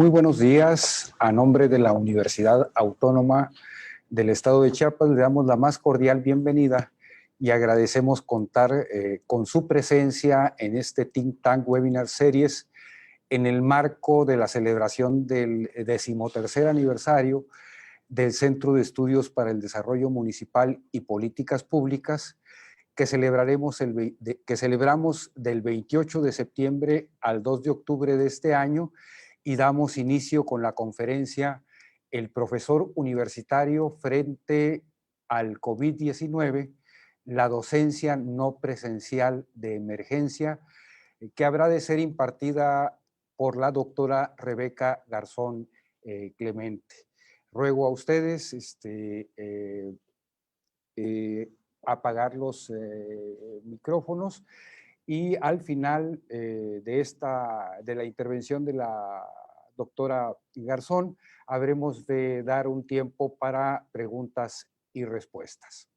Muy buenos días. A nombre de la Universidad Autónoma del Estado de Chiapas, le damos la más cordial bienvenida y agradecemos contar con su presencia en este Think Tank Webinar Series en el marco de la celebración del 13º aniversario del Centro de Estudios para el Desarrollo Municipal y Políticas Públicas, que celebramos del 28 de septiembre al 2 de octubre de este año, y damos inicio con la conferencia El profesor universitario frente al COVID-19, la docencia no presencial de emergencia, que habrá de ser impartida por la doctora Rebeca Garzón Clemente. Ruego a ustedes apagar los micrófonos, y al final de la intervención de la doctora Garzón habremos de dar un tiempo para preguntas y respuestas.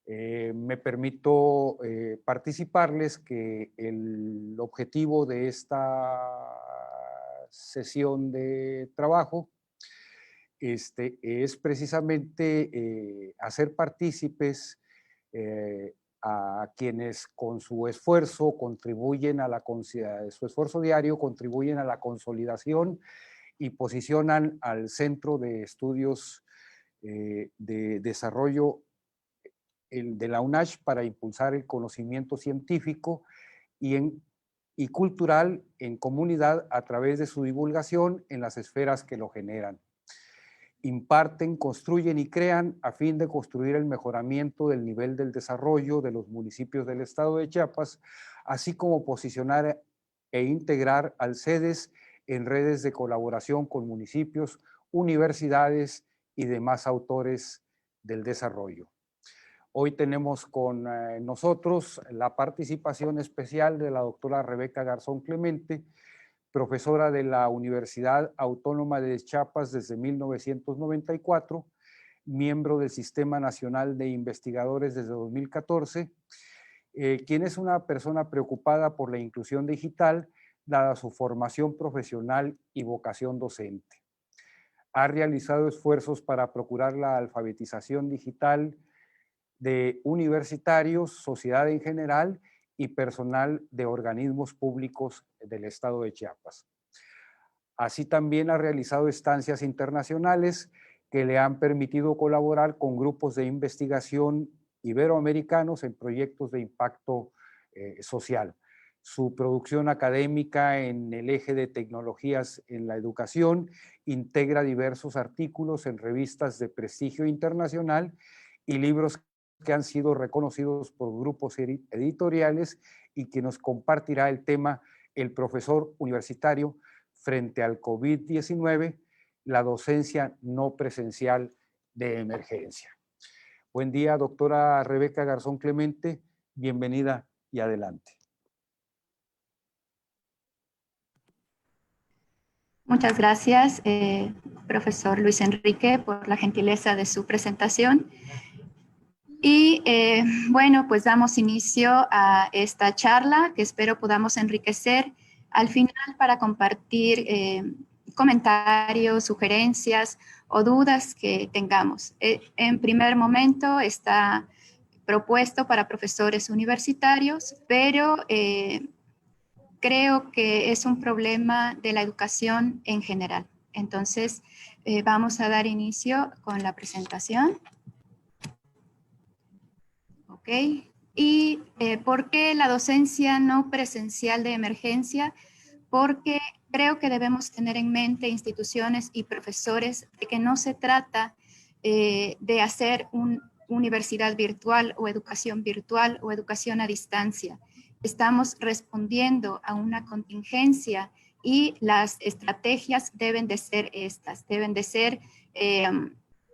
Me permito participarles que el objetivo de esta sesión de trabajo es precisamente hacer partícipes a quienes con su esfuerzo contribuyen su esfuerzo diario contribuyen a la consolidación y posicionan al Centro de Estudios de Desarrollo de la UNACH para impulsar el conocimiento científico y cultural en comunidad a través de su divulgación en las esferas que lo generan. Imparten, construyen y crean a fin de construir el mejoramiento del nivel del desarrollo de los municipios del estado de Chiapas, así como posicionar e integrar al CEDES en redes de colaboración con municipios, universidades y demás autores del desarrollo. Hoy tenemos con nosotros la participación especial de la doctora Rebeca Garzón Clemente, profesora de la Universidad Autónoma de Chiapas desde 1994, miembro del Sistema Nacional de Investigadores desde 2014, quien es una persona preocupada por la inclusión digital, dada su formación profesional y vocación docente. Ha realizado esfuerzos para procurar la alfabetización digital de universitarios, sociedad en general y personal de organismos públicos del estado de Chiapas. Así también ha realizado estancias internacionales que le han permitido colaborar con grupos de investigación iberoamericanos en proyectos de impacto social. Su producción académica en el eje de tecnologías en la educación integra diversos artículos en revistas de prestigio internacional y libros que han sido reconocidos por grupos editoriales, y que nos compartirá el tema El profesor universitario frente al COVID-19, la docencia no presencial de emergencia. Buen día, doctora Rebeca Garzón Clemente, bienvenida y adelante. Muchas gracias, profesor Luis Enrique, por la gentileza de su presentación. Y bueno, pues damos inicio a esta charla que espero podamos enriquecer al final para compartir comentarios, sugerencias o dudas que tengamos. En primer momento está propuesto para profesores universitarios, pero creo que es un problema de la educación en general. Entonces, vamos a dar inicio con la presentación. ¿Ok? ¿Y por qué la docencia no presencial de emergencia? Porque creo que debemos tener en mente, instituciones y profesores, de que no se trata de hacer una universidad virtual o educación a distancia. Estamos respondiendo a una contingencia y las estrategias deben de ser estas, deben de ser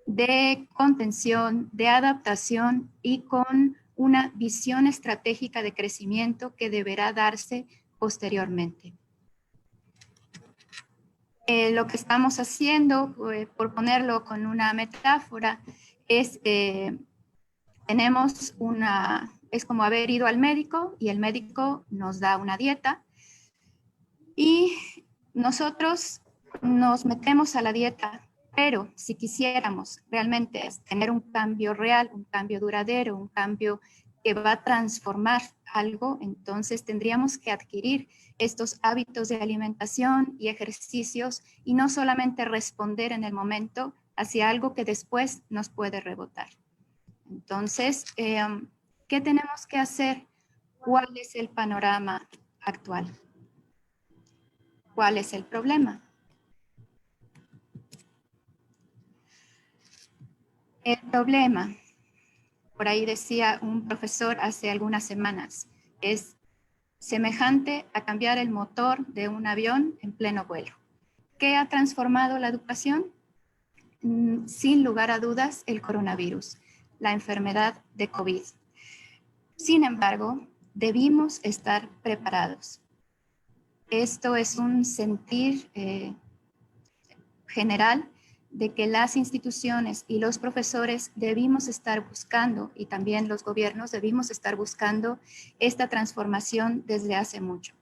de contención, de adaptación y con una visión estratégica de crecimiento que deberá darse posteriormente. Lo que estamos haciendo, por ponerlo con una metáfora, es es como haber ido al médico y el médico nos da una dieta y nosotros nos metemos a la dieta, pero si quisiéramos realmente tener un cambio real, un cambio duradero, un cambio que va a transformar algo, entonces tendríamos que adquirir estos hábitos de alimentación y ejercicios y no solamente responder en el momento hacia algo que después nos puede rebotar. Entonces, ¿qué tenemos que hacer? ¿Cuál es el panorama actual? ¿Cuál es el problema? El problema, por ahí decía un profesor hace algunas semanas, es semejante a cambiar el motor de un avión en pleno vuelo. ¿Qué ha transformado la educación? Sin lugar a dudas, el coronavirus, la enfermedad de COVID. Sin embargo, debimos estar preparados. Esto es un sentir general de que las instituciones y los profesores debimos estar buscando, y también los gobiernos debimos estar buscando esta transformación desde hace mucho.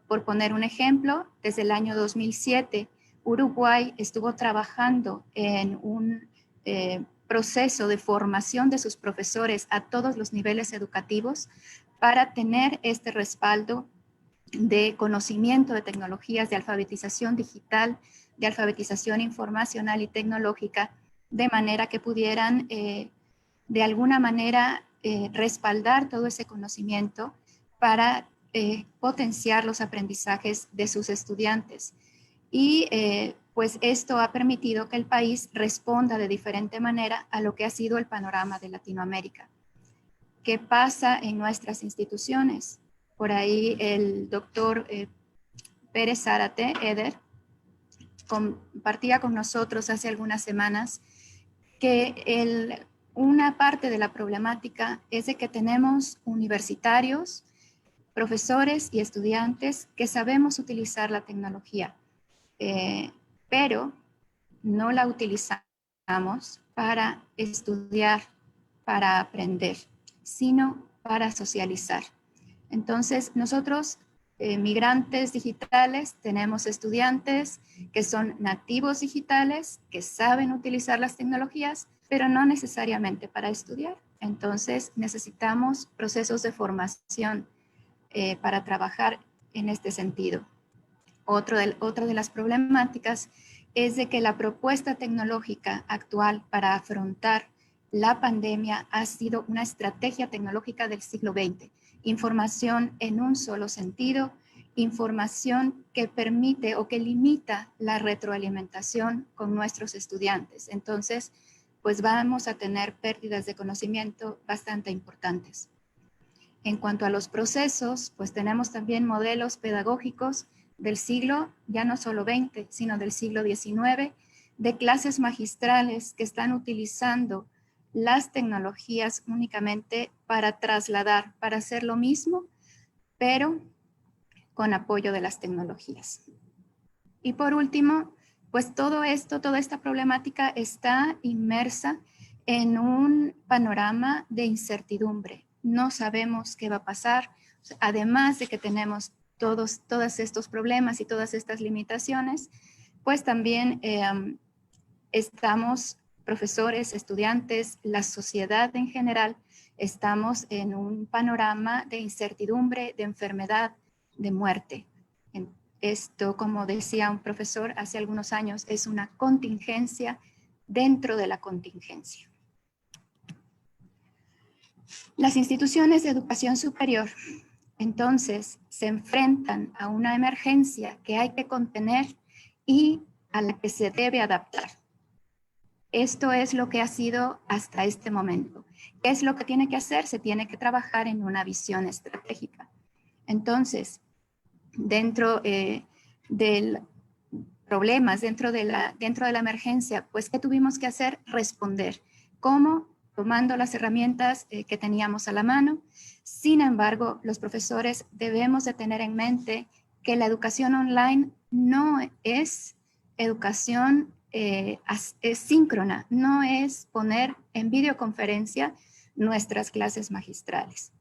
Por poner un ejemplo, desde el año 2007, Uruguay estuvo trabajando en un proceso de formación de sus profesores a todos los niveles educativos para tener este respaldo de conocimiento de tecnologías, de alfabetización digital, de alfabetización informacional y tecnológica, de manera que pudieran de alguna manera respaldar todo ese conocimiento para potenciar los aprendizajes de sus estudiantes. Y pues esto ha permitido que el país responda de diferente manera a lo que ha sido el panorama de Latinoamérica. ¿Qué pasa en nuestras instituciones? Por ahí el doctor Pérez Zárate, Eder, compartía con nosotros hace algunas semanas que una parte de la problemática es de que tenemos universitarios, profesores y estudiantes que sabemos utilizar la tecnología, pero no la utilizamos para estudiar, para aprender, sino para socializar. Entonces, nosotros, migrantes digitales, tenemos estudiantes que son nativos digitales, que saben utilizar las tecnologías, pero no necesariamente para estudiar. Entonces, necesitamos procesos de formación para trabajar en este sentido. Otra de las problemáticas es de que la propuesta tecnológica actual para afrontar la pandemia ha sido una estrategia tecnológica del siglo XX. Información en un solo sentido, información que permite o que limita la retroalimentación con nuestros estudiantes. Entonces, pues vamos a tener pérdidas de conocimiento bastante importantes. En cuanto a los procesos, pues tenemos también modelos pedagógicos del siglo, ya no solo XX, sino del siglo XIX, de clases magistrales que están utilizando las tecnologías únicamente para trasladar, para hacer lo mismo, pero con apoyo de las tecnologías. Y por último, pues todo esto, toda esta problemática está inmersa en un panorama de incertidumbre. No sabemos qué va a pasar, además de que tenemos todos estos problemas y todas estas limitaciones, pues también estamos, profesores, estudiantes, la sociedad en general, estamos en un panorama de incertidumbre, de enfermedad, de muerte. Esto, como decía un profesor hace algunos años, es una contingencia dentro de la contingencia. Las instituciones de educación superior, entonces, se enfrentan a una emergencia que hay que contener y a la que se debe adaptar. Esto es lo que ha sido hasta este momento. ¿Qué es lo que tiene que hacer? Se tiene que trabajar en una visión estratégica. Entonces, dentro del problemas, dentro de la emergencia, pues, ¿qué tuvimos que hacer? Responder. ¿Cómo? Tomando las herramientas que teníamos a la mano. Sin embargo, los profesores debemos de tener en mente que la educación online no es educación es síncrona, no es poner en videoconferencia nuestras clases magistrales.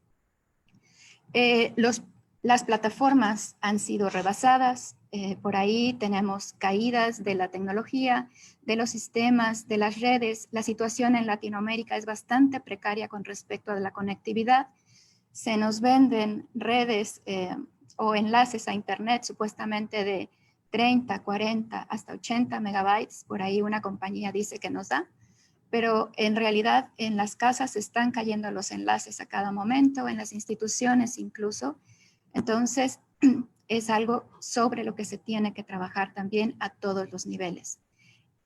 Las plataformas han sido rebasadas, por ahí tenemos caídas de la tecnología, de los sistemas, de las redes. La situación en Latinoamérica es bastante precaria con respecto a la conectividad. Se nos venden redes o enlaces a Internet supuestamente de 30, 40, hasta 80 megabytes. Por ahí una compañía dice que nos da. Pero en realidad en las casas están cayendo los enlaces a cada momento, en las instituciones incluso. Entonces, es algo sobre lo que se tiene que trabajar también a todos los niveles.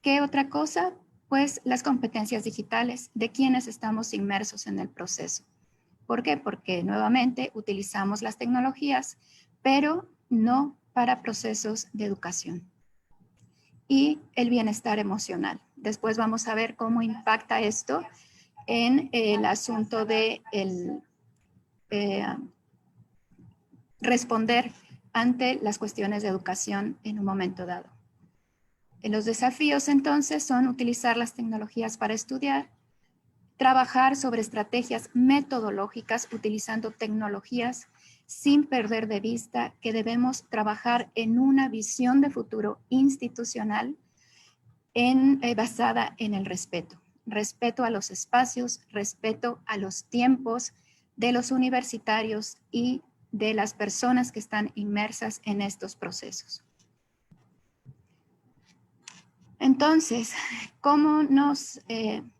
¿Qué otra cosa? Pues las competencias digitales de quienes estamos inmersos en el proceso. ¿Por qué? Porque nuevamente utilizamos las tecnologías, pero no para procesos de educación. Y el bienestar emocional. Después vamos a ver cómo impacta esto en el asunto de responder ante las cuestiones de educación en un momento dado. Los desafíos entonces son utilizar las tecnologías para estudiar, trabajar sobre estrategias metodológicas utilizando tecnologías sin perder de vista que debemos trabajar en una visión de futuro institucional basada en el respeto. Respeto a los espacios, respeto a los tiempos de los universitarios y de las personas que están inmersas en estos procesos. Entonces, ¿cómo nos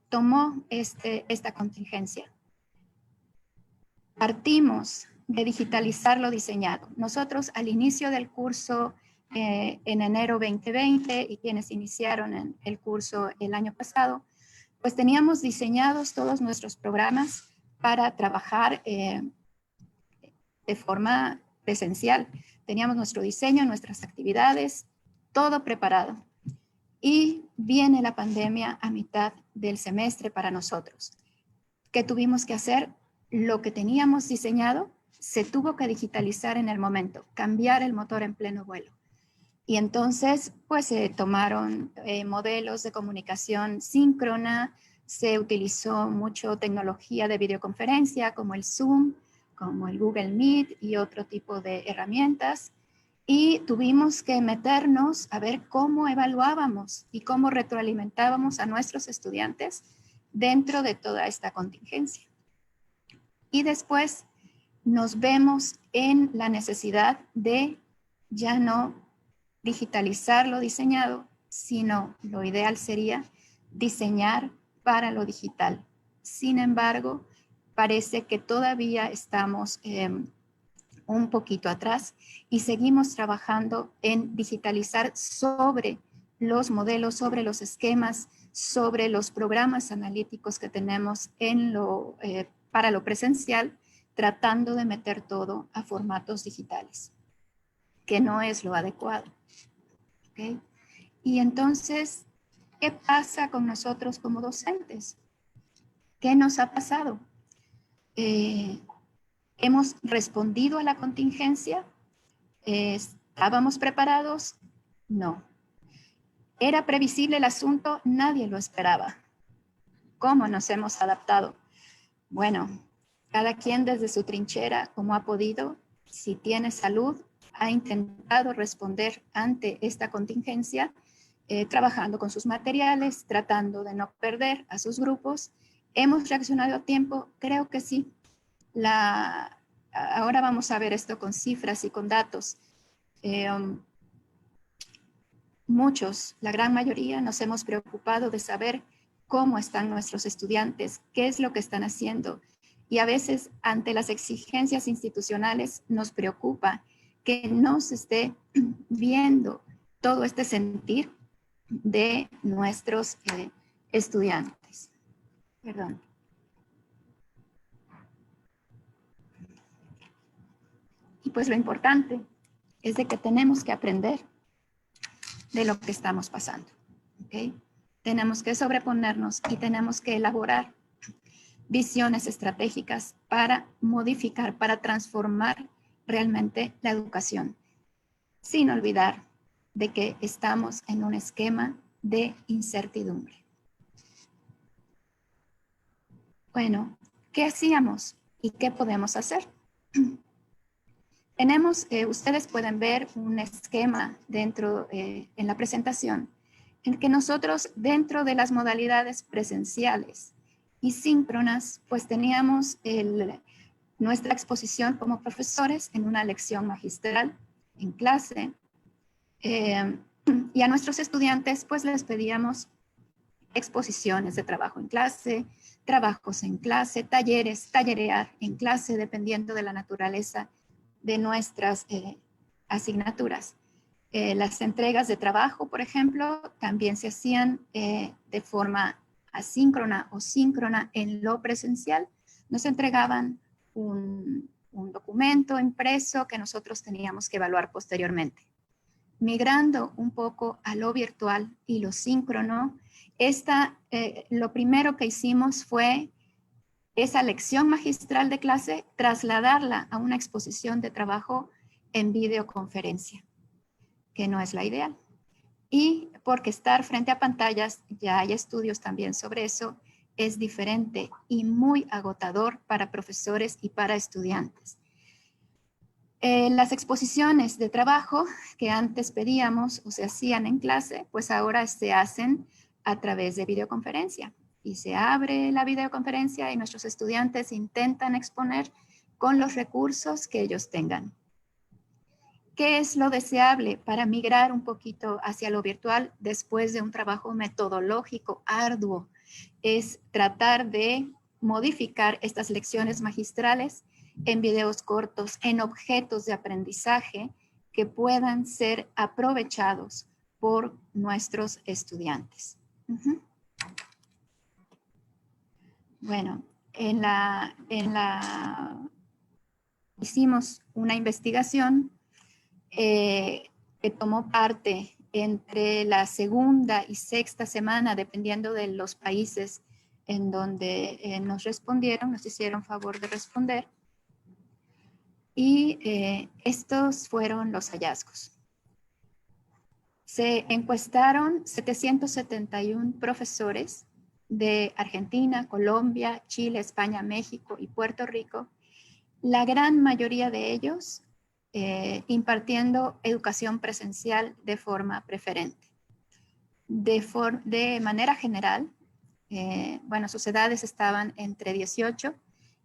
tomó esta contingencia? Partimos de digitalizar lo diseñado. Nosotros al inicio del curso en enero 2020 y quienes iniciaron en el curso el año pasado, pues teníamos diseñados todos nuestros programas para trabajar de forma presencial. Teníamos nuestro diseño, nuestras actividades, todo preparado. Y viene la pandemia a mitad del semestre para nosotros. ¿Qué tuvimos que hacer? Lo que teníamos diseñado se tuvo que digitalizar en el momento, cambiar el motor en pleno vuelo. Y entonces, pues se tomaron modelos de comunicación síncrona, se utilizó mucho tecnología de videoconferencia como el Zoom, como el Google Meet y otro tipo de herramientas. Y tuvimos que meternos a ver cómo evaluábamos y cómo retroalimentábamos a nuestros estudiantes dentro de toda esta contingencia. Y después nos vemos en la necesidad de ya no digitalizar lo diseñado, sino lo ideal sería diseñar para lo digital. Sin embargo, parece que todavía estamos un poquito atrás y seguimos trabajando en digitalizar sobre los modelos, sobre los esquemas, sobre los programas analíticos que tenemos para lo presencial, tratando de meter todo a formatos digitales, que no es lo adecuado. ¿Okay? Y entonces, ¿qué pasa con nosotros como docentes? ¿Qué nos ha pasado? ¿Hemos respondido a la contingencia? ¿Estábamos preparados? No. ¿Era previsible el asunto? Nadie lo esperaba. ¿Cómo nos hemos adaptado? Bueno, cada quien desde su trinchera, como ha podido, si tiene salud, ha intentado responder ante esta contingencia, trabajando con sus materiales, tratando de no perder a sus grupos. ¿Hemos reaccionado a tiempo? Creo que sí. Ahora vamos a ver esto con cifras y con datos. Muchos, la gran mayoría, nos hemos preocupado de saber cómo están nuestros estudiantes, qué es lo que están haciendo. Y a veces, ante las exigencias institucionales, nos preocupa que no se esté viendo todo este sentir de nuestros estudiantes. Perdón. Y pues lo importante es de que tenemos que aprender de lo que estamos pasando. ¿Okay? Tenemos que sobreponernos y tenemos que elaborar visiones estratégicas para modificar, para transformar realmente la educación, sin olvidar de que estamos en un esquema de incertidumbre. Bueno, ¿qué hacíamos y qué podemos hacer? Ustedes pueden ver un esquema dentro en la presentación en que nosotros dentro de las modalidades presenciales y síncronas pues teníamos nuestra exposición como profesores en una lección magistral en clase y a nuestros estudiantes pues les pedíamos exposiciones de trabajo en clase, trabajos en clase, tallerear en clase dependiendo de la naturaleza de nuestras asignaturas. Las entregas de trabajo, por ejemplo, también se hacían de forma asíncrona o síncrona en lo presencial. Nos entregaban un documento impreso que nosotros teníamos que evaluar posteriormente. Migrando un poco a lo virtual y lo síncrono, lo primero que hicimos fue esa lección magistral de clase, trasladarla a una exposición de trabajo en videoconferencia, que no es la ideal. Y porque estar frente a pantallas, ya hay estudios también sobre eso, es diferente y muy agotador para profesores y para estudiantes. Las exposiciones de trabajo que antes pedíamos o se hacían en clase, pues ahora se hacen a través de videoconferencia. Y se abre la videoconferencia y nuestros estudiantes intentan exponer con los recursos que ellos tengan. ¿Qué es lo deseable para migrar un poquito hacia lo virtual después de un trabajo metodológico arduo? Es tratar de modificar estas lecciones magistrales en videos cortos, en objetos de aprendizaje que puedan ser aprovechados por nuestros estudiantes. Bueno, hicimos una investigación que tomó parte entre la segunda y sexta semana, dependiendo de los países en donde nos respondieron, nos hicieron favor de responder. Y estos fueron los hallazgos. Se encuestaron 771 profesores de Argentina, Colombia, Chile, España, México y Puerto Rico. La gran mayoría de ellos impartiendo educación presencial de forma preferente. De manera general, bueno, sus edades estaban entre 18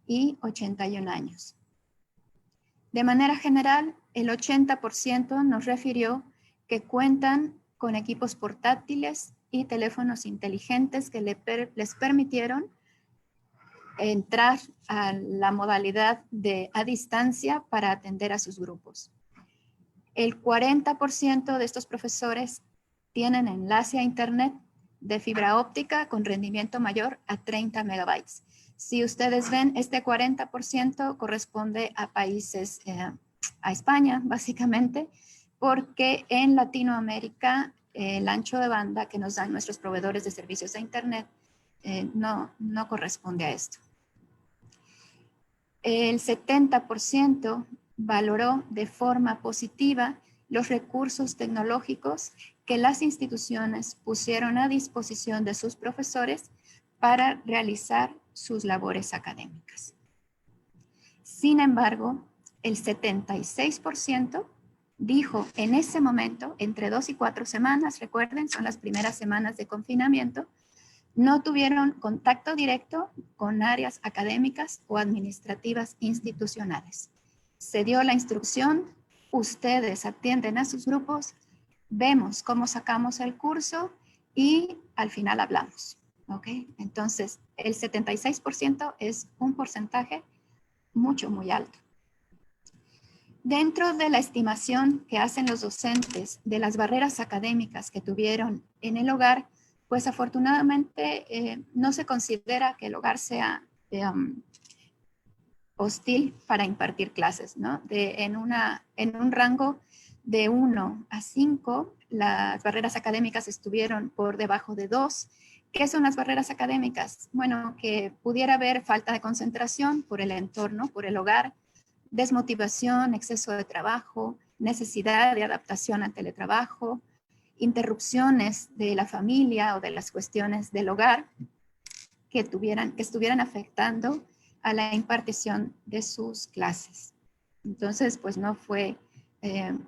y 81 años. De manera general, el 80% nos refirió que cuentan con equipos portátiles y teléfonos inteligentes que les permitieron entrar a la modalidad a distancia para atender a sus grupos. El 40% de estos profesores tienen enlace a internet de fibra óptica con rendimiento mayor a 30 megabytes. Si ustedes ven, este 40% corresponde a países, a España, básicamente, porque en Latinoamérica el ancho de banda que nos dan nuestros proveedores de servicios de internet no corresponde a esto. El 70% valoró de forma positiva los recursos tecnológicos que las instituciones pusieron a disposición de sus profesores para realizar sus labores académicas. Sin embargo, el 76% dijo en ese momento, entre 2 y 4 semanas, recuerden, son las primeras semanas de confinamiento, no tuvieron contacto directo con áreas académicas o administrativas institucionales. Se dio la instrucción, ustedes atienden a sus grupos, vemos cómo sacamos el curso y al final hablamos. ¿Ok? Entonces, el 76% es un porcentaje muy alto. Dentro de la estimación que hacen los docentes de las barreras académicas que tuvieron en el hogar, pues afortunadamente no se considera que el hogar sea hostil para impartir clases, ¿no? En un rango de 1 a 5, las barreras académicas estuvieron por debajo de 2. ¿Qué son las barreras académicas? Bueno, que pudiera haber falta de concentración por el entorno, por el hogar, desmotivación, exceso de trabajo, necesidad de adaptación al teletrabajo, interrupciones de la familia o de las cuestiones del hogar que estuvieran afectando a la impartición de sus clases. Entonces, pues no fue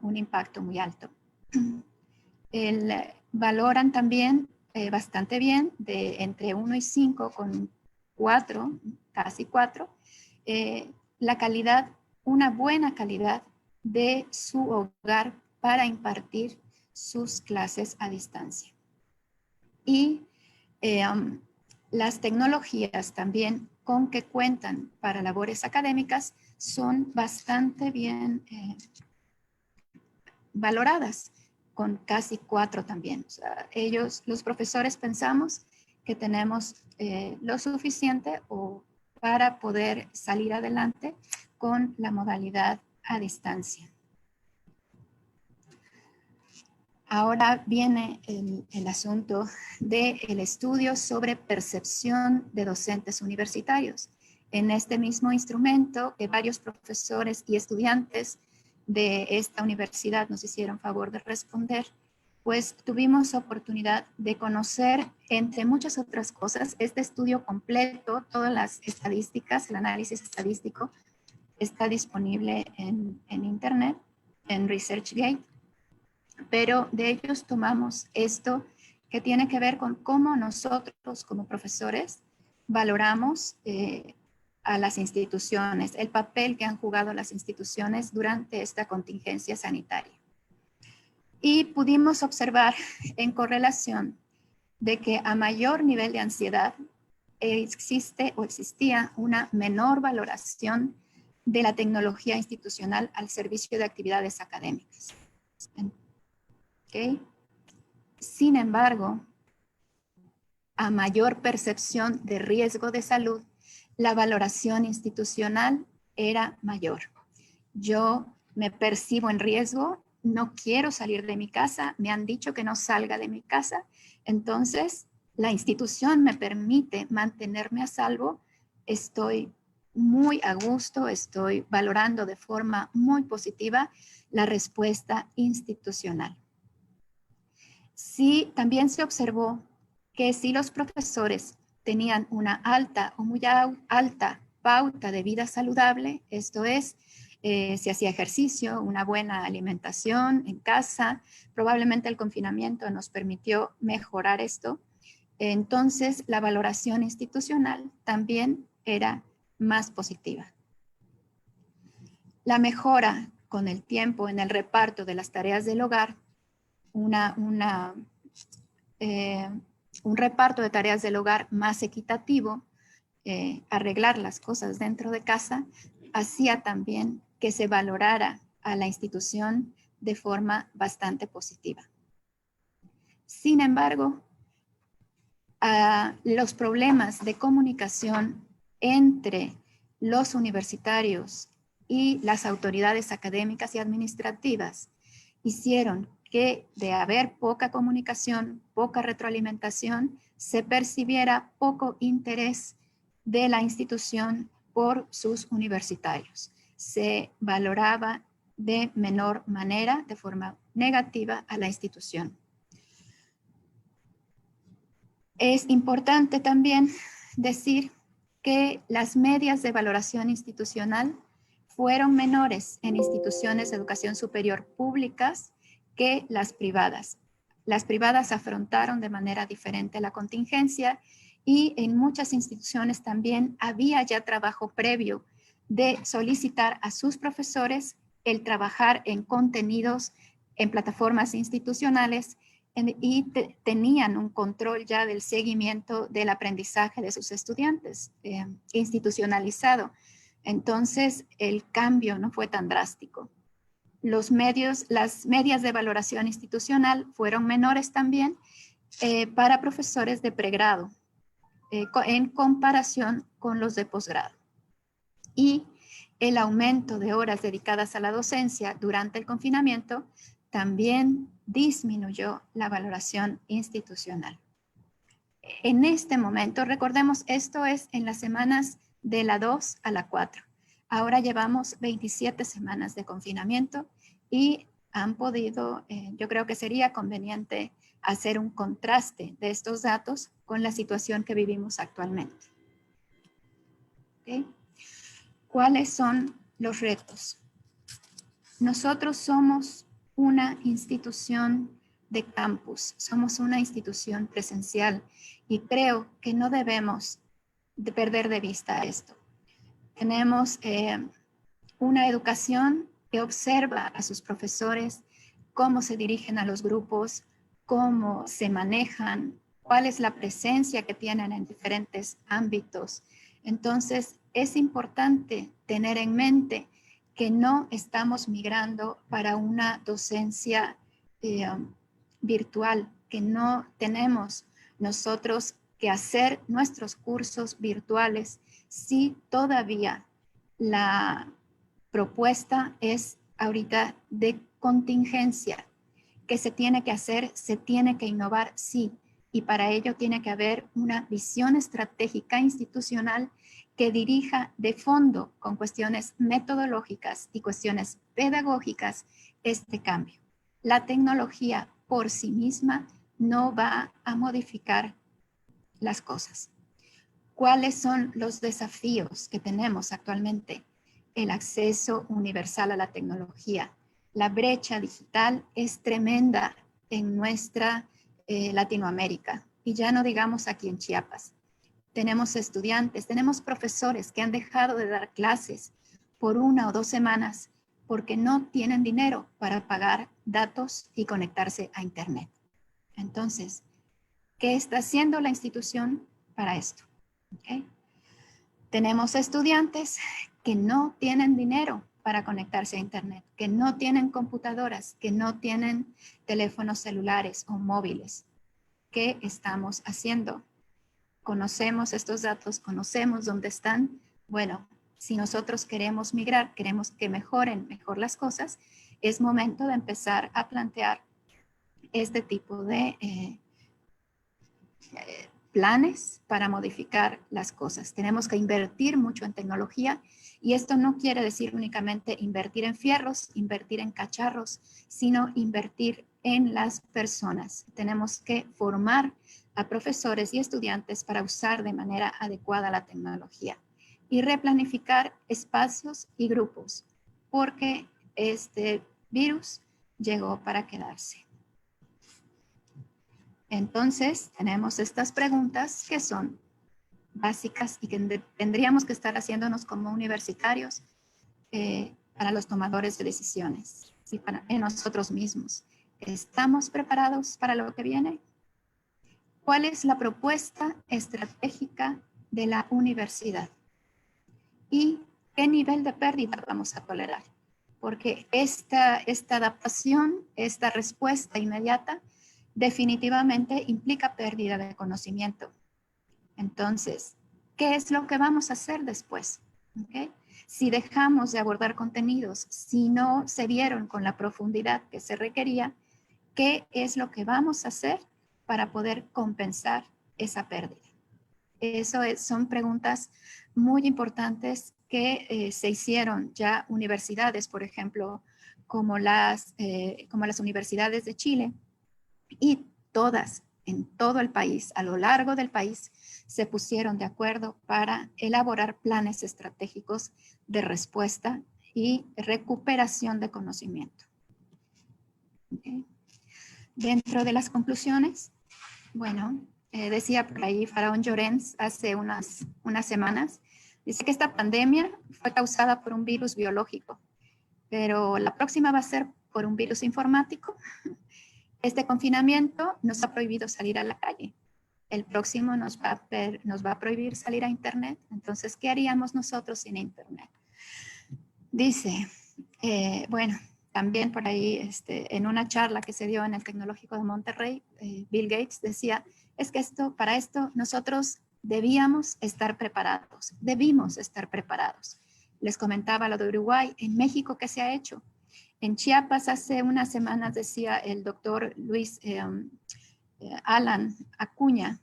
un impacto muy alto. Valoran también bastante bien de entre 1 y 5 con 4, casi 4, la calidad, una buena calidad de su hogar para impartir sus clases a distancia. Y las tecnologías también con que cuentan para labores académicas son bastante bien valoradas, con casi 4 también. O sea, los profesores pensamos que tenemos lo suficiente para poder salir adelante con la modalidad a distancia. Ahora viene el asunto del estudio sobre percepción de docentes universitarios. En este mismo instrumento que varios profesores y estudiantes de esta universidad nos hicieron favor de responder, pues tuvimos oportunidad de conocer, entre muchas otras cosas, este estudio completo, todas las estadísticas, el análisis estadístico está disponible en internet, en ResearchGate. Pero de ellos tomamos esto que tiene que ver con cómo nosotros como profesores valoramos a las instituciones, el papel que han jugado las instituciones durante esta contingencia sanitaria. Y pudimos observar en correlación de que a mayor nivel de ansiedad existe o existía una menor valoración de la tecnología institucional al servicio de actividades académicas. ¿Okay? Sin embargo, a mayor percepción de riesgo de salud, la valoración institucional era mayor. Yo me percibo en riesgo, no quiero salir de mi casa, me han dicho que no salga de mi casa, entonces la institución me permite mantenerme a salvo, estoy muy a gusto, estoy valorando de forma muy positiva la respuesta institucional. Sí, también se observó que si los profesores tenían una alta o muy alta pauta de vida saludable, esto es, si hacía ejercicio, una buena alimentación en casa, probablemente el confinamiento nos permitió mejorar esto, entonces la valoración institucional también era más positiva. La mejora con el tiempo en el reparto de las tareas del hogar, un reparto de tareas del hogar más equitativo, arreglar las cosas dentro de casa, hacía también que se valorara a la institución de forma bastante positiva. Sin embargo, los problemas de comunicación entre los universitarios y las autoridades académicas y administrativas hicieron que de haber poca comunicación, poca retroalimentación, se percibiera poco interés de la institución por sus universitarios. Se valoraba de menor manera, de forma negativa, a la institución. Es importante también decir que las medias de valoración institucional fueron menores en instituciones de educación superior públicas que las privadas. Las privadas afrontaron de manera diferente la contingencia y en muchas instituciones también había ya trabajo previo de solicitar a sus profesores el trabajar en contenidos en plataformas institucionales y tenían un control ya del seguimiento del aprendizaje de sus estudiantes institucionalizado. Entonces, el cambio no fue tan drástico. Las medias de evaluación institucional fueron menores también para profesores de pregrado en comparación con los de posgrado. Y el aumento de horas dedicadas a la docencia durante el confinamiento también disminuyó la valoración institucional. En este momento, recordemos, esto es en las semanas de la 2 a la 4. Ahora llevamos 27 semanas de confinamiento y han podido, yo creo que sería conveniente hacer un contraste de estos datos con la situación que vivimos actualmente. ¿Okay? ¿Cuáles son los retos? nosotros somos una institución de campus, somos una institución presencial y creo que no debemos de perder de vista esto. Tenemos una educación que observa a sus profesores, cómo se dirigen a los grupos, cómo se manejan, cuál es la presencia que tienen en diferentes ámbitos. Entonces, es importante tener en mente que no estamos migrando para una docencia virtual, que no tenemos nosotros que hacer nuestros cursos virtuales si todavía la propuesta es ahorita de contingencia. ¿Qué se tiene que hacer? Se tiene que innovar, sí, y para ello tiene que haber una visión estratégica institucional que dirija de fondo con cuestiones metodológicas y cuestiones pedagógicas este cambio. La tecnología por sí misma no va a modificar las cosas. ¿Cuáles son los desafíos que tenemos actualmente? El acceso universal a la tecnología. La brecha digital es tremenda en nuestra Latinoamérica y ya no digamos aquí en Chiapas. Tenemos estudiantes, tenemos profesores que han dejado de dar clases por 1 o 2 semanas porque no tienen dinero para pagar datos y conectarse a Internet. Entonces, ¿qué está haciendo la institución para esto? ¿Okay? Tenemos estudiantes que no tienen dinero para conectarse a Internet, que no tienen computadoras, que no tienen teléfonos celulares o móviles. ¿Qué estamos haciendo? Conocemos estos datos, conocemos dónde están. Bueno, si nosotros queremos migrar, queremos que mejoren mejor las cosas, es momento de empezar a plantear este tipo de planes para modificar las cosas. Tenemos que invertir mucho en tecnología y esto no quiere decir únicamente invertir en fierros, invertir en cacharros, sino invertir en las personas. Tenemos que formar a profesores y estudiantes para usar de manera adecuada la tecnología y replanificar espacios y grupos, porque este virus llegó para quedarse. Entonces, tenemos estas preguntas que son básicas y que tendríamos que estar haciéndonos como universitarios para los tomadores de decisiones, ¿sí? En nosotros mismos. ¿Estamos preparados para lo que viene? ¿Cuál es la propuesta estratégica de la universidad? ¿Y qué nivel de pérdida vamos a tolerar? Porque esta adaptación, esta respuesta inmediata, definitivamente implica pérdida de conocimiento. Entonces, ¿qué es lo que vamos a hacer después? ¿Okay? Si dejamos de abordar contenidos, si no se vieron con la profundidad que se requería, ¿qué es lo que vamos a hacer para poder compensar esa pérdida? Son preguntas muy importantes que se hicieron ya universidades, por ejemplo, como las universidades de Chile, y todas en todo el país, a lo largo del país, se pusieron de acuerdo para elaborar planes estratégicos de respuesta y recuperación de conocimiento. Okay. Dentro de las conclusiones, bueno, decía por ahí Faraón Llorens hace unas semanas, dice que esta pandemia fue causada por un virus biológico, pero la próxima va a ser por un virus informático. Este confinamiento nos ha prohibido salir a la calle. El próximo nos va a prohibir salir a Internet. Entonces, ¿qué haríamos nosotros sin Internet? Dice, bueno, también por ahí en una charla que se dio en el Tecnológico de Monterrey, Bill Gates decía, es que para esto nosotros debimos estar preparados. Les comentaba lo de Uruguay. En México, ¿qué se ha hecho? En Chiapas hace unas semanas decía el doctor Luis Alan Acuña,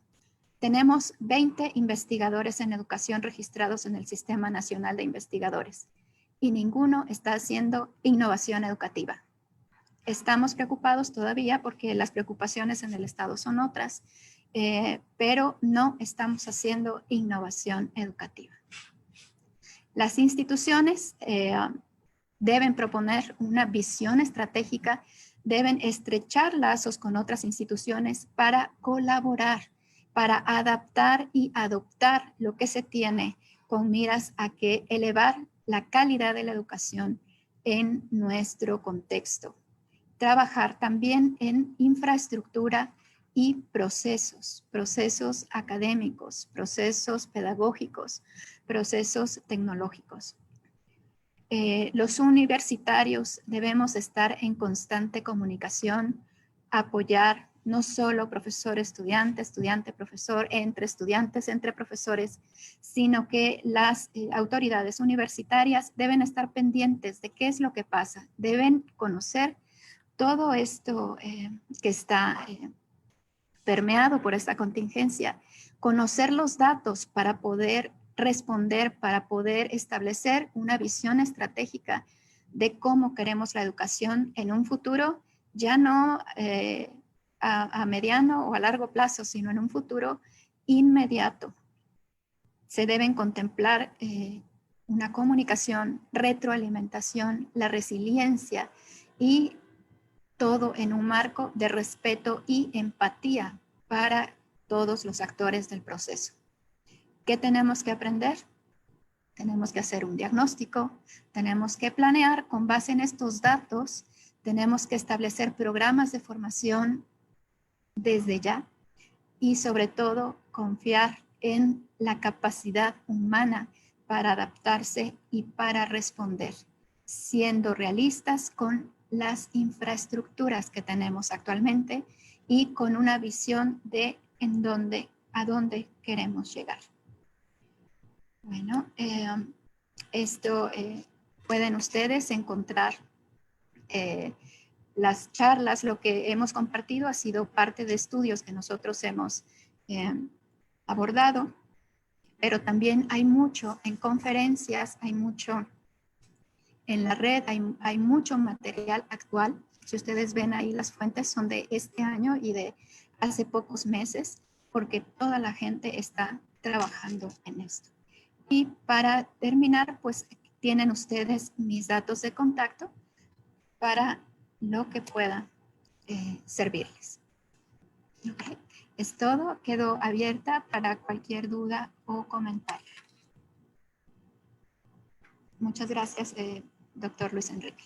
tenemos 20 investigadores en educación registrados en el Sistema Nacional de Investigadores y ninguno está haciendo innovación educativa. Estamos preocupados todavía porque las preocupaciones en el Estado son otras, pero no estamos haciendo innovación educativa. Las instituciones deben proponer una visión estratégica, deben estrechar lazos con otras instituciones para colaborar, para adaptar y adoptar lo que se tiene con miras a que elevar la calidad de la educación en nuestro contexto. Trabajar también en infraestructura y procesos académicos, procesos pedagógicos, procesos tecnológicos. Los universitarios debemos estar en constante comunicación, apoyar no solo profesor-estudiante, estudiante-profesor, entre estudiantes, entre profesores, sino que las autoridades universitarias deben estar pendientes de qué es lo que pasa, deben conocer todo esto que está permeado por esta contingencia, conocer los datos para poder responder, para poder establecer una visión estratégica de cómo queremos la educación en un futuro, ya no a mediano o a largo plazo, sino en un futuro inmediato. Se deben contemplar una comunicación, retroalimentación, la resiliencia y todo en un marco de respeto y empatía para todos los actores del proceso. ¿Qué tenemos que aprender? Tenemos que hacer un diagnóstico, tenemos que planear con base en estos datos, tenemos que establecer programas de formación desde ya y sobre todo confiar en la capacidad humana para adaptarse y para responder, siendo realistas con las infraestructuras que tenemos actualmente y con una visión de a dónde queremos llegar. Bueno, esto pueden ustedes encontrar las charlas, lo que hemos compartido ha sido parte de estudios que nosotros hemos abordado, pero también hay mucho en conferencias, hay mucho en la red, hay mucho material actual. Si ustedes ven ahí, las fuentes son de este año y de hace pocos meses, porque toda la gente está trabajando en esto. Y para terminar, pues tienen ustedes mis datos de contacto para lo que pueda servirles. Okay. Es todo, quedo abierta para cualquier duda o comentario. Muchas gracias, doctor Luis Enrique.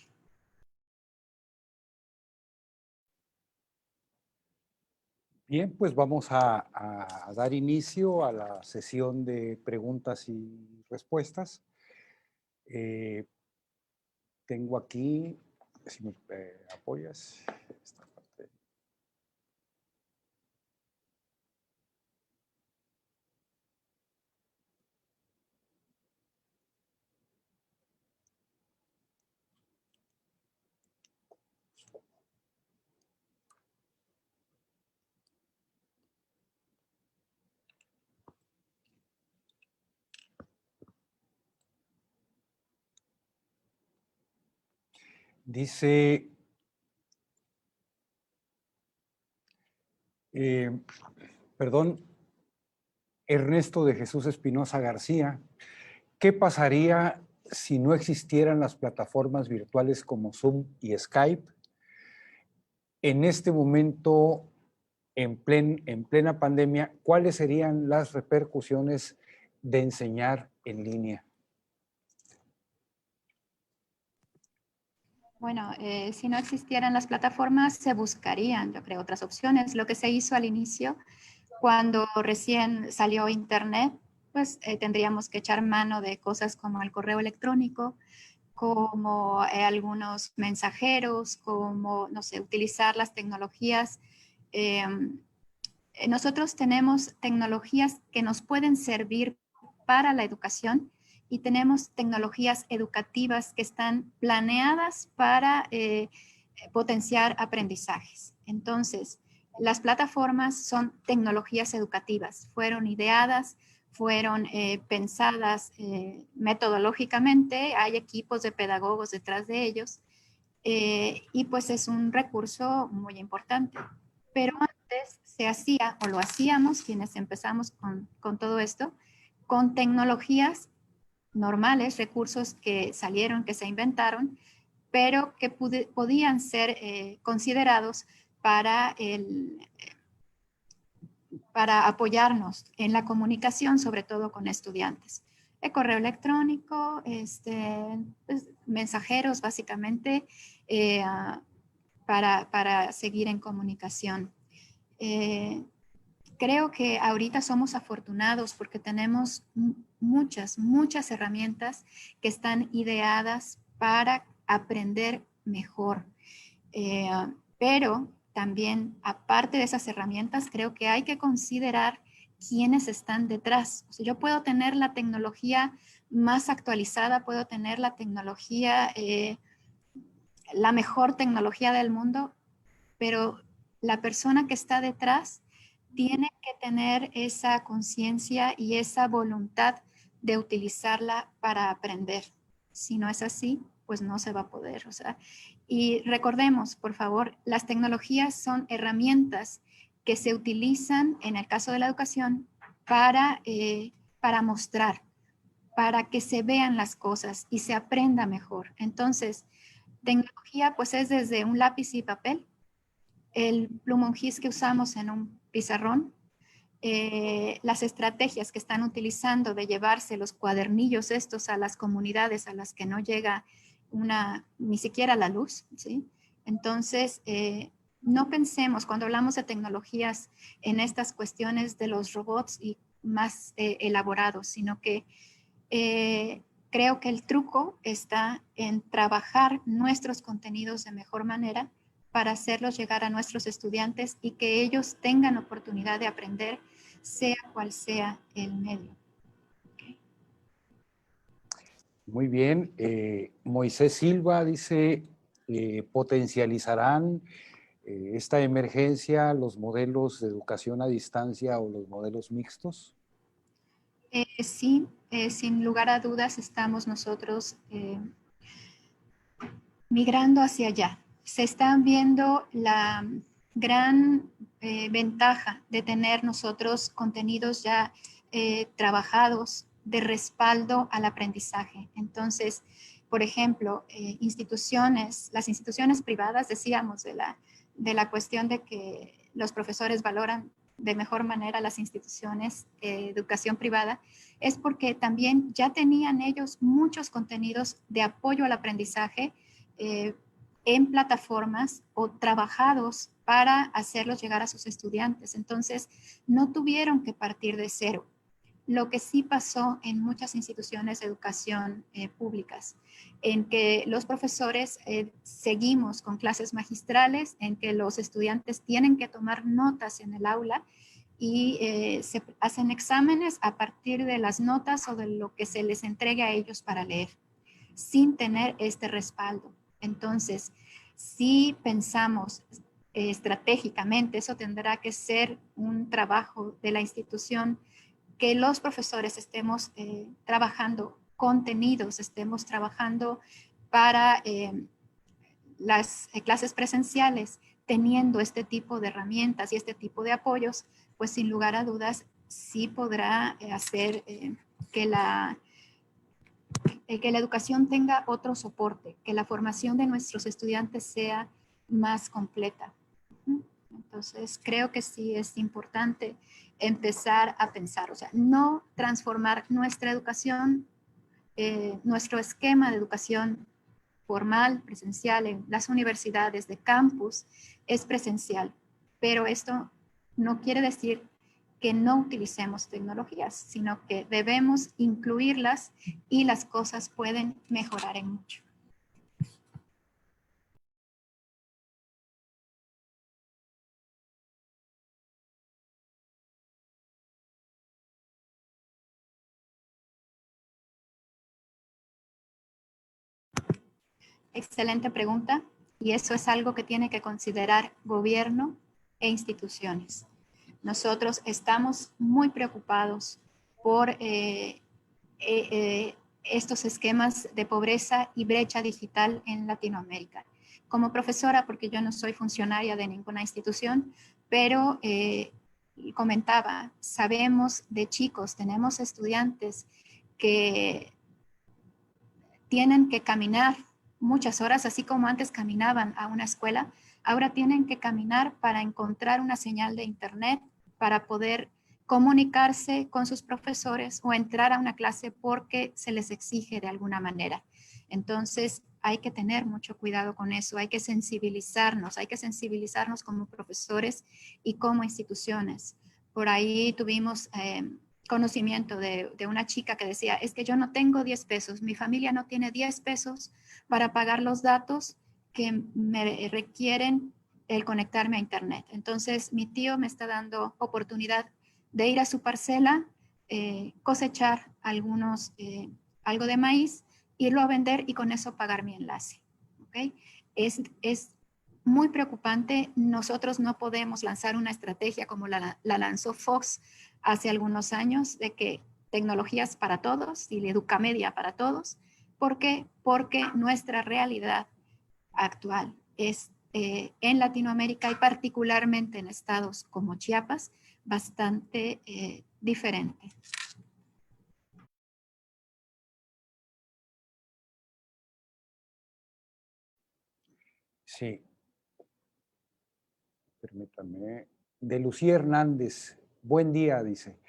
Bien, pues vamos a dar inicio a la sesión de preguntas y respuestas. Tengo aquí, si me apoyas, esta parte. Dice, perdón, Ernesto de Jesús Espinosa García, ¿qué pasaría si no existieran las plataformas virtuales como Zoom y Skype? En este momento, en plena pandemia, ¿cuáles serían las repercusiones de enseñar en línea? Bueno, si no existieran las plataformas, se buscarían, yo creo, otras opciones. Lo que se hizo al inicio, cuando recién salió Internet, pues tendríamos que echar mano de cosas como el correo electrónico, como algunos mensajeros, como, no sé, utilizar las tecnologías. Nosotros tenemos tecnologías que nos pueden servir para la educación y tenemos tecnologías educativas que están planeadas para potenciar aprendizajes. Entonces, las plataformas son tecnologías educativas, fueron ideadas, fueron pensadas metodológicamente, hay equipos de pedagogos detrás de ellos y pues es un recurso muy importante. Pero antes se hacía, o lo hacíamos, quienes empezamos con todo esto, con tecnologías normales, recursos que salieron, que se inventaron, pero que podían ser considerados para, para apoyarnos en la comunicación, sobre todo con estudiantes. El correo electrónico, pues, mensajeros básicamente, para seguir en comunicación. Creo que ahorita somos afortunados porque tenemos muchas herramientas que están ideadas para aprender mejor. Pero también, aparte de esas herramientas, creo que hay que considerar quiénes están detrás. O sea, yo puedo tener la tecnología más actualizada, puedo tener la tecnología, la mejor tecnología del mundo, pero la persona que está detrás tiene que tener esa conciencia y esa voluntad de utilizarla para aprender. Si no es así, pues no se va a poder. O sea, y recordemos, por favor, las tecnologías son herramientas que se utilizan, en el caso de la educación, para mostrar, para que se vean las cosas y se aprenda mejor. Entonces, tecnología pues es desde un lápiz y papel, el plumón GIS que usamos en un pizarrón, las estrategias que están utilizando de llevarse los cuadernillos estos a las comunidades a las que no llega ni siquiera la luz, ¿sí? Entonces, no pensemos cuando hablamos de tecnologías en estas cuestiones de los robots y más elaborados, sino que creo que el truco está en trabajar nuestros contenidos de mejor manera para hacerlos llegar a nuestros estudiantes y que ellos tengan oportunidad de aprender, sea cual sea el medio. Okay. Muy bien. Moisés Silva dice, ¿potencializarán esta emergencia los modelos de educación a distancia o los modelos mixtos? Sí, sin lugar a dudas estamos nosotros migrando hacia allá. Se están viendo la gran ventaja de tener nosotros contenidos ya trabajados de respaldo al aprendizaje. Entonces, por ejemplo, las instituciones privadas, decíamos de la cuestión de que los profesores valoran de mejor manera las instituciones de educación privada, es porque también ya tenían ellos muchos contenidos de apoyo al aprendizaje en plataformas o trabajados para hacerlos llegar a sus estudiantes. Entonces, no tuvieron que partir de cero. Lo que sí pasó en muchas instituciones de educación públicas, en que los profesores seguimos con clases magistrales, en que los estudiantes tienen que tomar notas en el aula y se hacen exámenes a partir de las notas o de lo que se les entregue a ellos para leer, sin tener este respaldo. Entonces, si pensamos estratégicamente, eso tendrá que ser un trabajo de la institución, que los profesores estemos trabajando contenidos, estemos trabajando para las clases presenciales, teniendo este tipo de herramientas y este tipo de apoyos, pues sin lugar a dudas sí podrá hacer que la educación tenga otro soporte, que la formación de nuestros estudiantes sea más completa. Entonces, creo que sí es importante empezar a pensar, o sea, no transformar nuestra educación, nuestro esquema de educación formal, presencial en las universidades de campus es presencial, pero esto no quiere decir que no utilicemos tecnologías, sino que debemos incluirlas y las cosas pueden mejorar en mucho. Excelente pregunta, y eso es algo que tiene que considerar gobierno e instituciones. Nosotros estamos muy preocupados por estos esquemas de pobreza y brecha digital en Latinoamérica. Como profesora, porque yo no soy funcionaria de ninguna institución, pero comentaba, sabemos de chicos, tenemos estudiantes que tienen que caminar muchas horas, así como antes caminaban a una escuela, ahora tienen que caminar para encontrar una señal de internet, para poder comunicarse con sus profesores o entrar a una clase porque se les exige de alguna manera. Entonces, hay que tener mucho cuidado con eso, hay que sensibilizarnos como profesores y como instituciones. Por ahí tuvimos conocimiento de una chica que decía, es que yo no tengo 10 pesos, mi familia no tiene 10 pesos para pagar los datos que me requieren el conectarme a internet. Entonces, mi tío me está dando oportunidad de ir a su parcela, cosechar algo de maíz, irlo a vender y con eso pagar mi enlace. ¿Okay? Es muy preocupante. Nosotros no podemos lanzar una estrategia como la lanzó Fox hace algunos años de que tecnologías para todos y la Educamedia para todos. ¿Por qué? Porque nuestra realidad actual es en Latinoamérica y particularmente en estados como Chiapas bastante diferente. Sí, permítame. De Lucía Hernández, buen día, dice.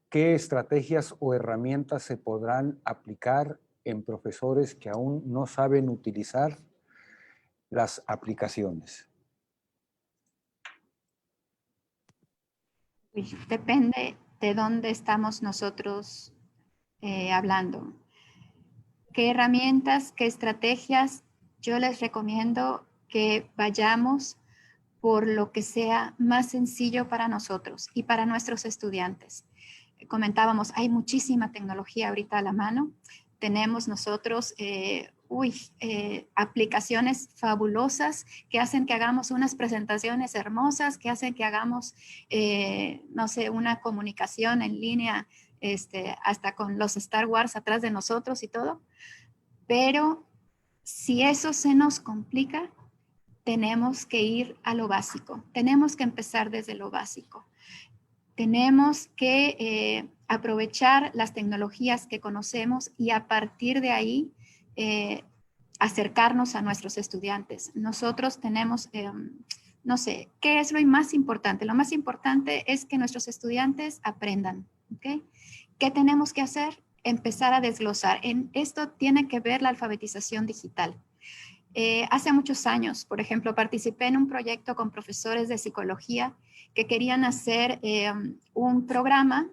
¿Qué estrategias o herramientas se podrán aplicar en profesores que aún no saben utilizar las aplicaciones? Depende de dónde estamos nosotros hablando. ¿Qué herramientas, qué estrategias? Yo les recomiendo que vayamos por lo que sea más sencillo para nosotros y para nuestros estudiantes. Comentábamos, hay muchísima tecnología ahorita a la mano. Tenemos nosotros aplicaciones fabulosas que hacen que hagamos unas presentaciones hermosas, que hacen que hagamos, no sé, una comunicación en línea, hasta con los Star Wars atrás de nosotros y todo. Pero si eso se nos complica, tenemos que ir a lo básico, tenemos que empezar desde lo básico. Tenemos que aprovechar las tecnologías que conocemos y a partir de ahí acercarnos a nuestros estudiantes. Nosotros tenemos, no sé, ¿qué es lo más importante? Lo más importante es que nuestros estudiantes aprendan, ¿ok? ¿Qué tenemos que hacer? Empezar a desglosar. En esto tiene que ver la alfabetización digital. Hace muchos años, por ejemplo, participé en un proyecto con profesores de psicología que querían hacer un programa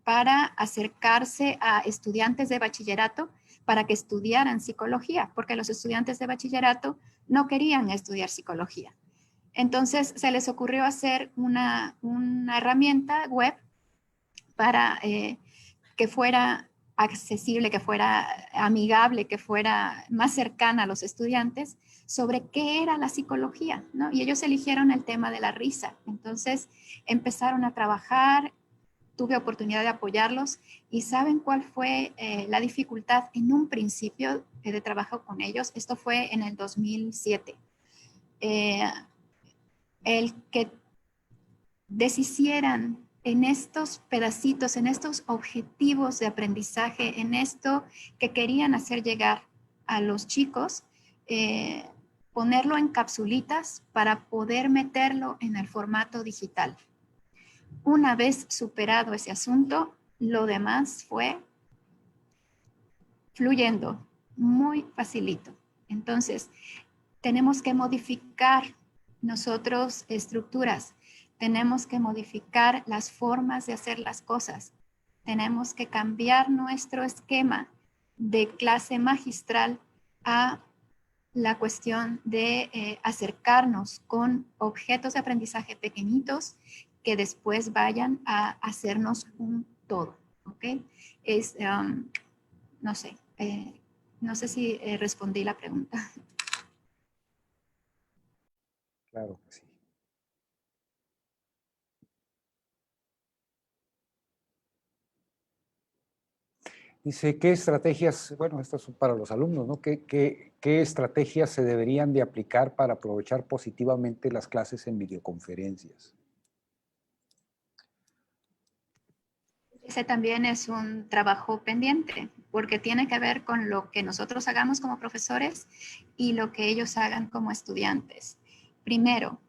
para acercarse a estudiantes de bachillerato para que estudiaran psicología, porque los estudiantes de bachillerato no querían estudiar psicología. Entonces se les ocurrió hacer una herramienta web para que fuera accesible, que fuera amigable, que fuera más cercana a los estudiantes sobre qué era la psicología, ¿no? Y ellos eligieron el tema de la risa. Entonces empezaron a trabajar, tuve oportunidad de apoyarlos y ¿saben cuál fue la dificultad en un principio de trabajo con ellos? Esto fue en el 2007. El que deshicieran en estos pedacitos, en estos objetivos de aprendizaje, en esto que querían hacer llegar a los chicos, ponerlo en capsulitas para poder meterlo en el formato digital. Una vez superado ese asunto, lo demás fue fluyendo, muy facilito. Entonces, tenemos que modificar nosotros estructuras, tenemos que modificar las formas de hacer las cosas, tenemos que cambiar nuestro esquema de clase magistral a la cuestión de acercarnos con objetos de aprendizaje pequeñitos que después vayan a hacernos un todo, ¿ok? No sé, no sé si respondí la pregunta. Claro que sí. Dice, ¿qué estrategias, bueno, estas son para los alumnos, ¿no? ¿Qué estrategias se deberían de aplicar para aprovechar positivamente las clases en videoconferencias? Ese también es un trabajo pendiente, porque tiene que ver con lo que nosotros hagamos como profesores y lo que ellos hagan como estudiantes. Primero,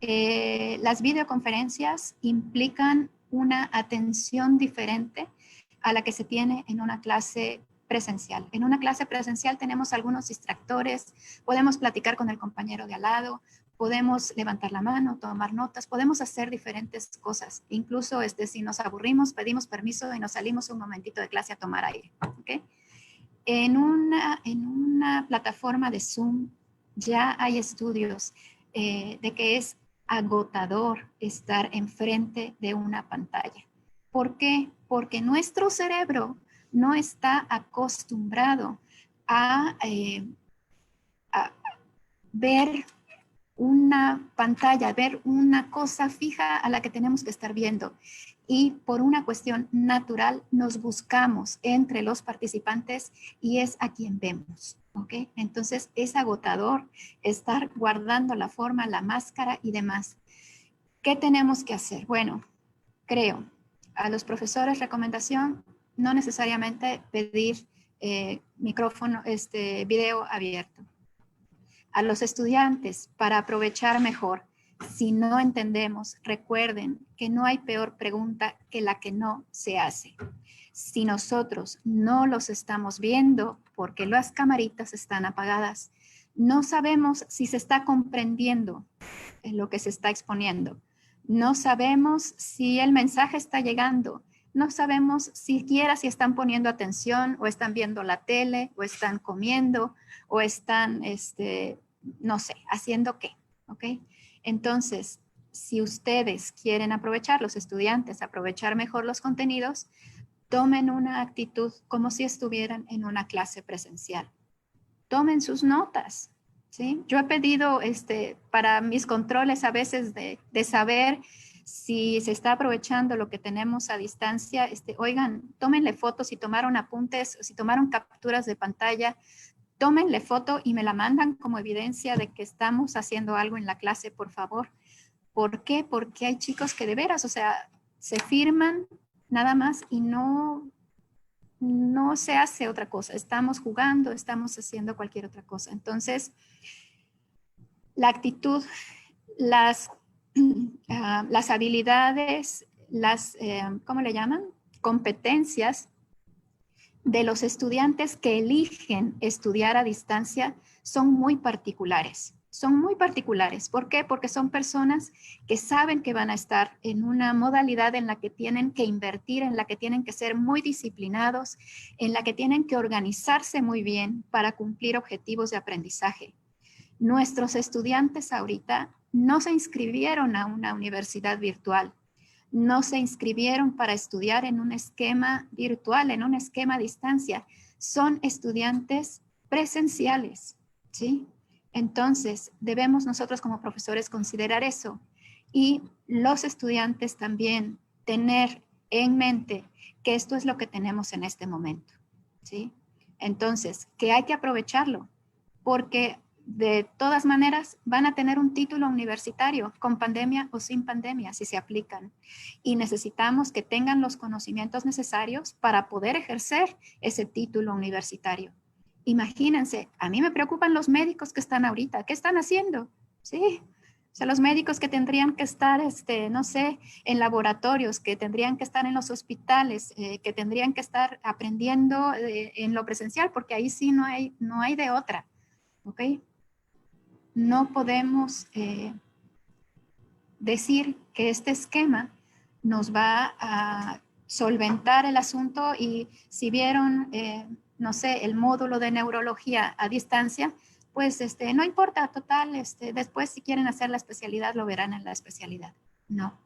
las videoconferencias implican una atención diferente a la que se tiene en una clase presencial. En una clase presencial tenemos algunos distractores, podemos platicar con el compañero de al lado, podemos levantar la mano, tomar notas, podemos hacer diferentes cosas. Incluso si nos aburrimos, pedimos permiso y nos salimos un momentito de clase a tomar aire. ¿Okay? En una plataforma de Zoom ya hay estudios de que es agotador estar enfrente de una pantalla. ¿Por qué? Porque nuestro cerebro no está acostumbrado a ver una pantalla, ver una cosa fija a la que tenemos que estar viendo. Y por una cuestión natural nos buscamos entre los participantes y es a quien vemos. ¿Ok? Entonces es agotador estar guardando la forma, la máscara y demás. ¿Qué tenemos que hacer? Bueno, creo a los profesores recomendación no necesariamente pedir micrófono, video abierto. A los estudiantes, para aprovechar mejor, si no entendemos, recuerden que no hay peor pregunta que la que no se hace. Si nosotros no los estamos viendo porque las camaritas están apagadas, no sabemos si se está comprendiendo lo que se está exponiendo. No sabemos si el mensaje está llegando. No sabemos siquiera si están poniendo atención o están viendo la tele o están comiendo o están, no sé, haciendo qué, ¿ok? Entonces, si ustedes quieren aprovechar, los estudiantes, aprovechar mejor los contenidos, tomen una actitud como si estuvieran en una clase presencial. Tomen sus notas, ¿sí? Yo he pedido para mis controles a veces de saber si se está aprovechando lo que tenemos a distancia, oigan, tómenle fotos, si tomaron apuntes, si tomaron capturas de pantalla, tómenle foto y me la mandan como evidencia de que estamos haciendo algo en la clase, por favor. ¿Por qué? Porque hay chicos que de veras, o sea, se firman nada más y no se hace otra cosa. Estamos jugando, estamos haciendo cualquier otra cosa. Entonces, la actitud, las habilidades, ¿cómo le llaman? Competencias de los estudiantes que eligen estudiar a distancia son muy particulares. Son muy particulares. ¿Por qué? Porque son personas que saben que van a estar en una modalidad en la que tienen que invertir, en la que tienen que ser muy disciplinados, en la que tienen que organizarse muy bien para cumplir objetivos de aprendizaje. Nuestros estudiantes ahorita no se inscribieron a una universidad virtual, no se inscribieron para estudiar en un esquema virtual, en un esquema a distancia. Son estudiantes presenciales, ¿sí? Entonces, debemos nosotros como profesores considerar eso y los estudiantes también tener en mente que esto es lo que tenemos en este momento, ¿sí? Entonces, que hay que aprovecharlo porque de todas maneras van a tener un título universitario con pandemia o sin pandemia si se aplican y necesitamos que tengan los conocimientos necesarios para poder ejercer ese título universitario. Imagínense, a mí me preocupan los médicos que están ahorita, ¿qué están haciendo? Sí, o sea, los médicos que tendrían que estar, no sé, en laboratorios, que tendrían que estar en los hospitales, que tendrían que estar aprendiendo en lo presencial, porque ahí sí no hay de otra, ¿ok? No podemos decir que este esquema nos va a solventar el asunto y si vieron, no sé, el módulo de neurología a distancia, pues no importa, total, después si quieren hacer la especialidad, lo verán en la especialidad. No,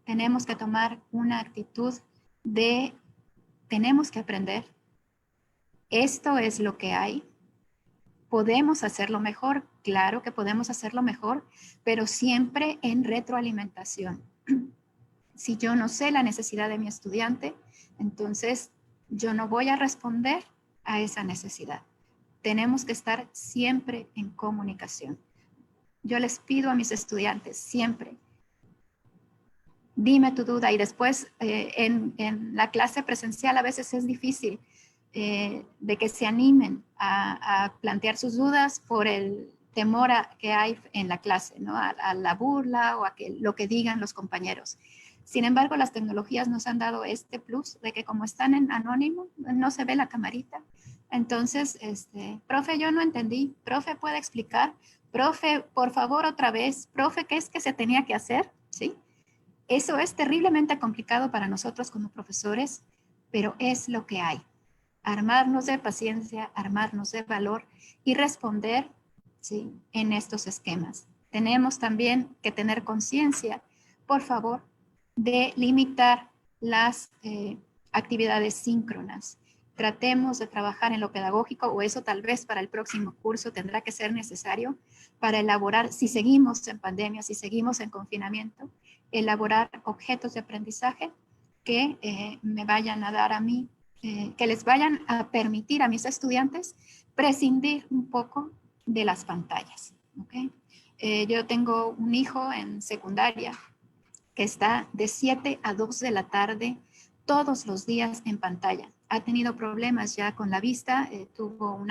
tenemos que tomar una actitud de, tenemos que aprender, esto es lo que hay, ¿podemos hacerlo mejor? Claro que podemos hacerlo mejor, pero siempre en retroalimentación. Si yo no sé la necesidad de mi estudiante, entonces yo no voy a responder a esa necesidad. Tenemos que estar siempre en comunicación. Yo les pido a mis estudiantes siempre, dime tu duda, y después en la clase presencial a veces es difícil de que se animen a plantear sus dudas por el temor que hay en la clase, ¿no? A la burla o a que lo que digan los compañeros. Sin embargo, las tecnologías nos han dado este plus de que como están en anónimo, no se ve la camarita. Entonces, profe, yo no entendí, profe, ¿puede explicar? Profe, por favor, otra vez, profe, ¿qué es que se tenía que hacer? ¿Sí? Eso es terriblemente complicado para nosotros como profesores, pero es lo que hay. Armarnos de paciencia, armarnos de valor y responder, ¿sí?, en estos esquemas. Tenemos también que tener conciencia, por favor, de limitar las actividades síncronas. Tratemos de trabajar en lo pedagógico, o eso tal vez para el próximo curso tendrá que ser necesario para elaborar, si seguimos en pandemia, si seguimos en confinamiento, elaborar objetos de aprendizaje que me vayan a dar a mí, que les vayan a permitir a mis estudiantes prescindir un poco de las pantallas. ¿Okay? Yo tengo un hijo en secundaria que está de 7 a 2 de la tarde todos los días en pantalla. Ha tenido problemas ya con la vista, tuvo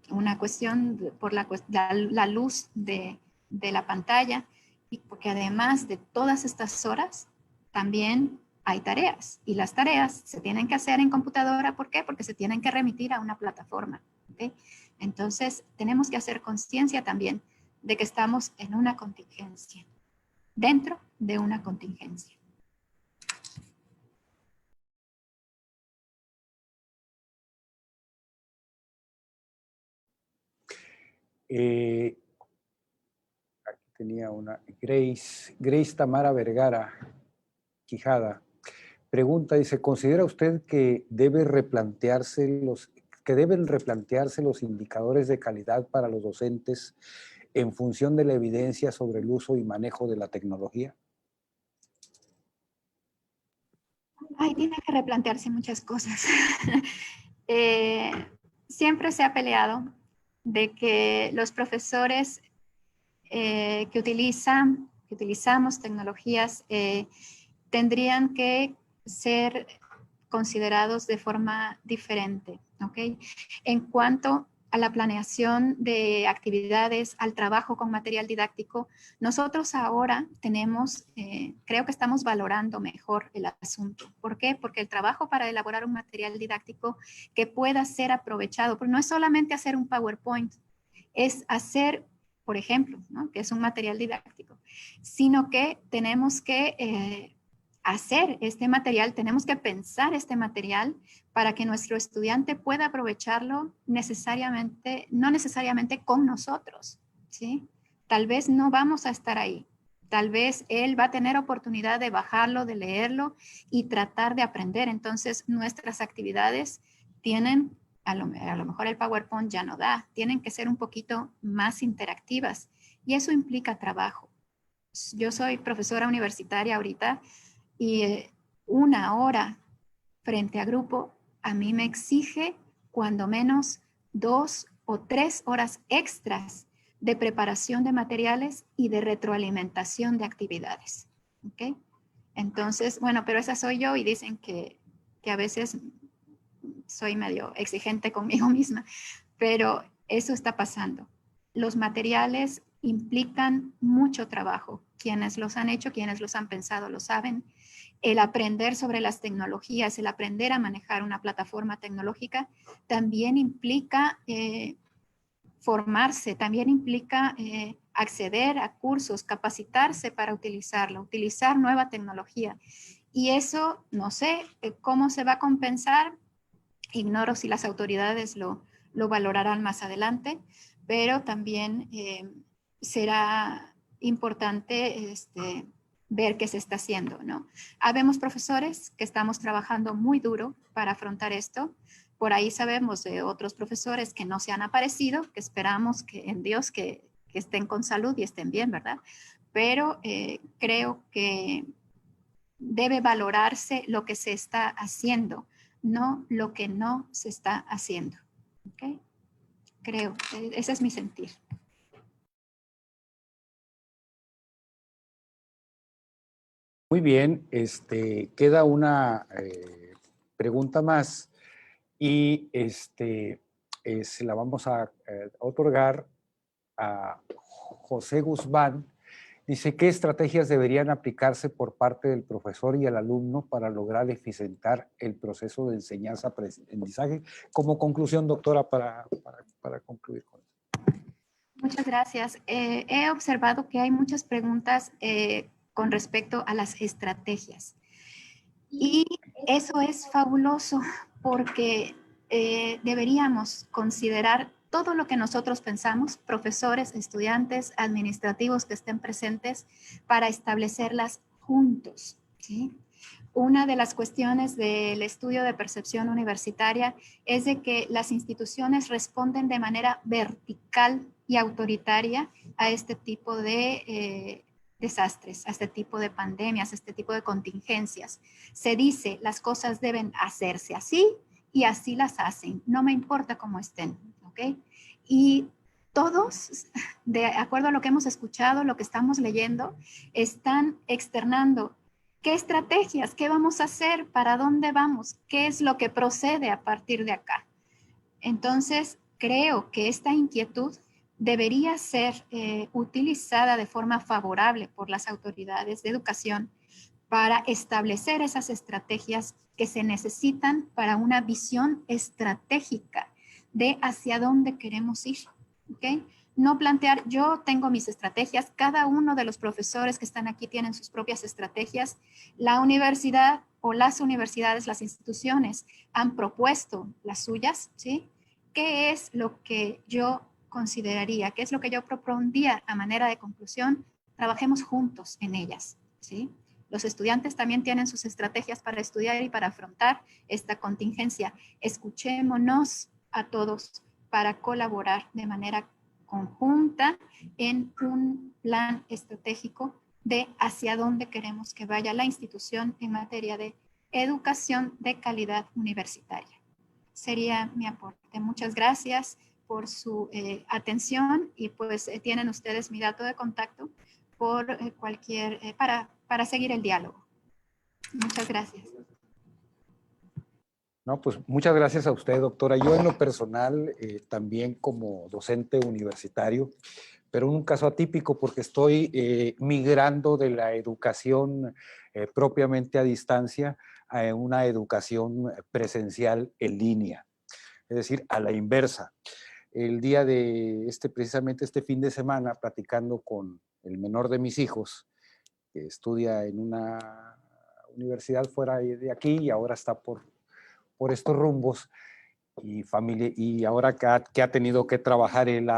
una cuestión por la luz de la pantalla, y porque además de todas estas horas, también hay tareas, y las tareas se tienen que hacer en computadora. ¿Por qué? Porque se tienen que remitir a una plataforma. ¿Okay? Entonces, tenemos que hacer conciencia también de que estamos en una contingencia, dentro de una contingencia. Aquí tenía una Grace Tamara Vergara Quijada. Pregunta, dice, ¿considera usted que deben replantearse los indicadores de calidad para los docentes en función de la evidencia sobre el uso y manejo de la tecnología? Ay, tiene que replantearse muchas cosas. eh, Siempre se ha peleado de que los profesores que utilizamos tecnologías tendrían que ser considerados de forma diferente, ¿ok? En cuanto a la planeación de actividades, al trabajo con material didáctico, nosotros ahora tenemos, creo que estamos valorando mejor el asunto. ¿Por qué? Porque el trabajo para elaborar un material didáctico que pueda ser aprovechado, porque no es solamente hacer un PowerPoint, es hacer, por ejemplo, ¿no?, que es un material didáctico, sino que tenemos que hacer este material, tenemos que pensar este material para que nuestro estudiante pueda aprovecharlo necesariamente, no necesariamente con nosotros, ¿sí? Tal vez no vamos a estar ahí. Tal vez él va a tener oportunidad de bajarlo, de leerlo y tratar de aprender. Entonces, nuestras actividades tienen, a lo mejor el PowerPoint ya no da, tienen que ser un poquito más interactivas, y eso implica trabajo. Yo soy profesora universitaria ahorita, y una hora frente a grupo a mí me exige cuando menos 2 o 3 horas extras de preparación de materiales y de retroalimentación de actividades. ¿Okay? Entonces, bueno, pero esa soy yo, y dicen que a veces soy medio exigente conmigo misma, pero eso está pasando. Los materiales implican mucho trabajo. Quienes los han hecho, quienes los han pensado, lo saben. El aprender sobre las tecnologías, el aprender a manejar una plataforma tecnológica, también implica formarse, también implica acceder a cursos, capacitarse para utilizarlo, utilizar nueva tecnología. Y eso, no sé cómo se va a compensar. Ignoro si las autoridades lo valorarán más adelante, pero también será importante ver qué se está haciendo, ¿no? Habemos profesores que estamos trabajando muy duro para afrontar esto. Por ahí sabemos de otros profesores que no se han aparecido, que esperamos que en Dios que estén con salud y estén bien, ¿verdad? Pero creo que debe valorarse lo que se está haciendo, no lo que no se está haciendo. ¿Okay? Creo, ese es mi sentir. Muy bien, queda una pregunta más y se la vamos a otorgar a José Guzmán. Dice, ¿qué estrategias deberían aplicarse por parte del profesor y el alumno para lograr eficientar el proceso de enseñanza-aprendizaje? Como conclusión, doctora, para concluir con eso. Muchas gracias. He observado que hay muchas preguntas con respecto a las estrategias. Y eso es fabuloso porque deberíamos considerar todo lo que nosotros pensamos, profesores, estudiantes, administrativos que estén presentes, para establecerlas juntos, ¿sí? Una de las cuestiones del estudio de percepción universitaria es de que las instituciones responden de manera vertical y autoritaria a este tipo de desastres, a este tipo de pandemias, a este tipo de contingencias. Se dice, las cosas deben hacerse así y así las hacen, no me importa cómo estén, ¿ok? Y todos, de acuerdo a lo que hemos escuchado, lo que estamos leyendo, están externando qué estrategias, qué vamos a hacer, para dónde vamos, qué es lo que procede a partir de acá. Entonces, creo que esta inquietud debería ser utilizada de forma favorable por las autoridades de educación para establecer esas estrategias que se necesitan para una visión estratégica de hacia dónde queremos ir. ¿Okay? No plantear, yo tengo mis estrategias, cada uno de los profesores que están aquí tienen sus propias estrategias. La universidad o las universidades, las instituciones han propuesto las suyas, ¿sí? ¿Qué es lo que yo consideraría? ¿Qué es lo que yo propondría a manera de conclusión? Trabajemos juntos en ellas, ¿sí? Los estudiantes también tienen sus estrategias para estudiar y para afrontar esta contingencia. Escuchémonos a todos para colaborar de manera conjunta en un plan estratégico de hacia dónde queremos que vaya la institución en materia de educación de calidad universitaria. Sería mi aporte. Muchas gracias por su atención y pues tienen ustedes mi dato de contacto por para seguir el diálogo. Muchas gracias. No, pues muchas gracias a usted, doctora. Yo en lo personal, también como docente universitario, pero en un caso atípico porque estoy migrando de la educación propiamente a distancia a una educación presencial en línea, es decir, a la inversa. El día de precisamente este fin de semana, platicando con el menor de mis hijos, que estudia en una universidad fuera de aquí y ahora está por estos rumbos, y familia, y ahora que ha tenido que trabajar él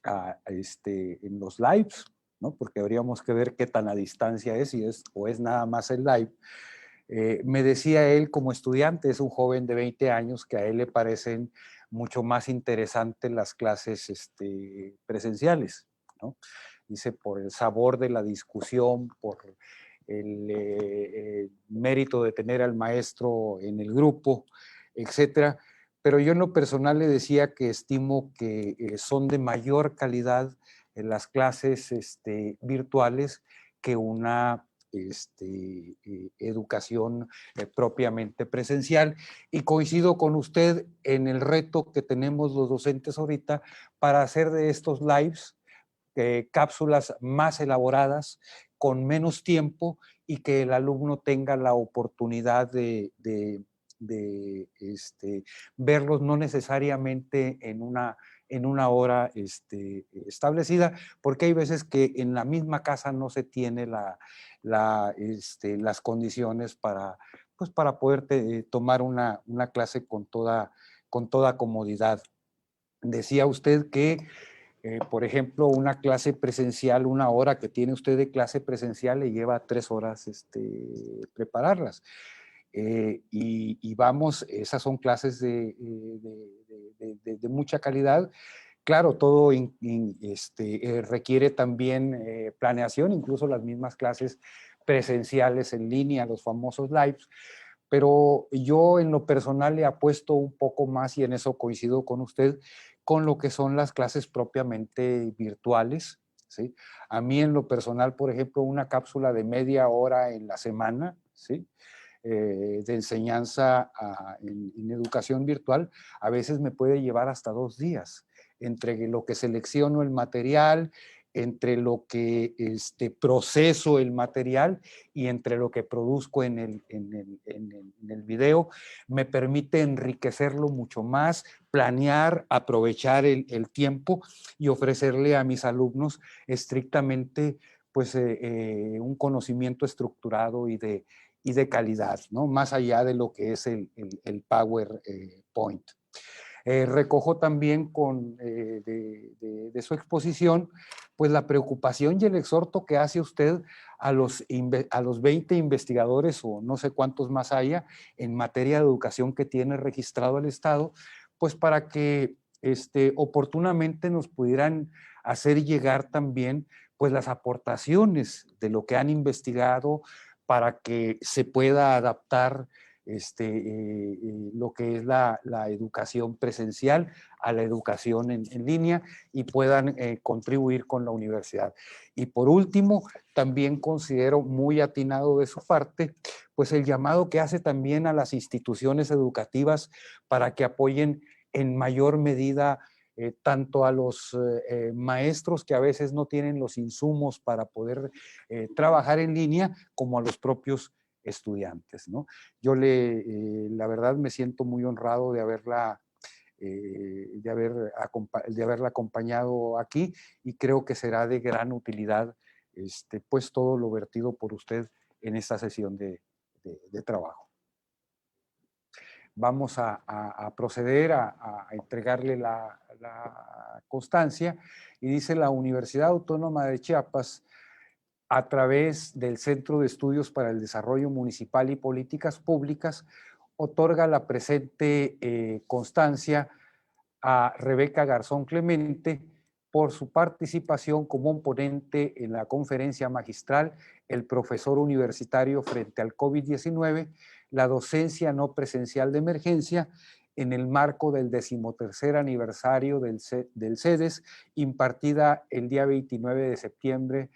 en los lives, ¿no? Porque habríamos que ver qué tan a distancia es, o es nada más el live. Me decía él, como estudiante, es un joven de 20 años, que a él le parecen mucho más interesantes las clases presenciales, ¿no? Dice, por el sabor de la discusión, por el mérito de tener al maestro en el grupo, etcétera. Pero yo en lo personal le decía que estimo que son de mayor calidad en las clases virtuales que una educación propiamente presencial, y coincido con usted en el reto que tenemos los docentes ahorita para hacer de estos lives cápsulas más elaboradas, con menos tiempo, y que el alumno tenga la oportunidad de verlos no necesariamente en una hora establecida, porque hay veces que en la misma casa no se tiene las condiciones pues para poder tomar una clase con toda comodidad. Decía usted que por ejemplo, una clase presencial, una hora que tiene usted de clase presencial, le lleva 3 horas prepararlas. Y vamos, esas son clases de mucha calidad. Claro, todo requiere también planeación, incluso las mismas clases presenciales en línea, los famosos lives. Pero yo en lo personal le apuesto un poco más, y en eso coincido con usted, con lo que son las clases propiamente virtuales, ¿sí? A mí en lo personal, por ejemplo, una cápsula de media hora en la semana, ¿sí? De enseñanza en educación virtual, a veces me puede llevar hasta 2 días, entre lo que selecciono el material, entre lo que proceso el material y entre lo que produzco en el video, me permite enriquecerlo mucho más, planear, aprovechar el tiempo y ofrecerle a mis alumnos estrictamente pues, un conocimiento estructurado y de calidad, ¿no? Más allá de lo que es el PowerPoint. Recojo también de su exposición pues la preocupación y el exhorto que hace usted a los 20 investigadores o no sé cuántos más haya en materia de educación que tiene registrado el Estado, pues para que oportunamente nos pudieran hacer llegar también pues las aportaciones de lo que han investigado para que se pueda adaptar lo que es la educación presencial a la educación en línea y puedan contribuir con la universidad. Y por último, también considero muy atinado de su parte, pues el llamado que hace también a las instituciones educativas para que apoyen en mayor medida tanto a los maestros que a veces no tienen los insumos para poder trabajar en línea, como a los propios estudiantes, ¿no? Yo la verdad me siento muy honrado de haberla acompañado aquí y creo que será de gran utilidad pues todo lo vertido por usted en esta sesión de trabajo. Vamos a proceder a entregarle la constancia y dice: la Universidad Autónoma de Chiapas, a través del Centro de Estudios para el Desarrollo Municipal y Políticas Públicas, otorga la presente constancia a Rebeca Garzón Clemente por su participación como un ponente en la conferencia magistral El profesor universitario frente al COVID-19, la docencia no presencial de emergencia, en el marco del 13º aniversario del CEDES, impartida el día 29 de septiembre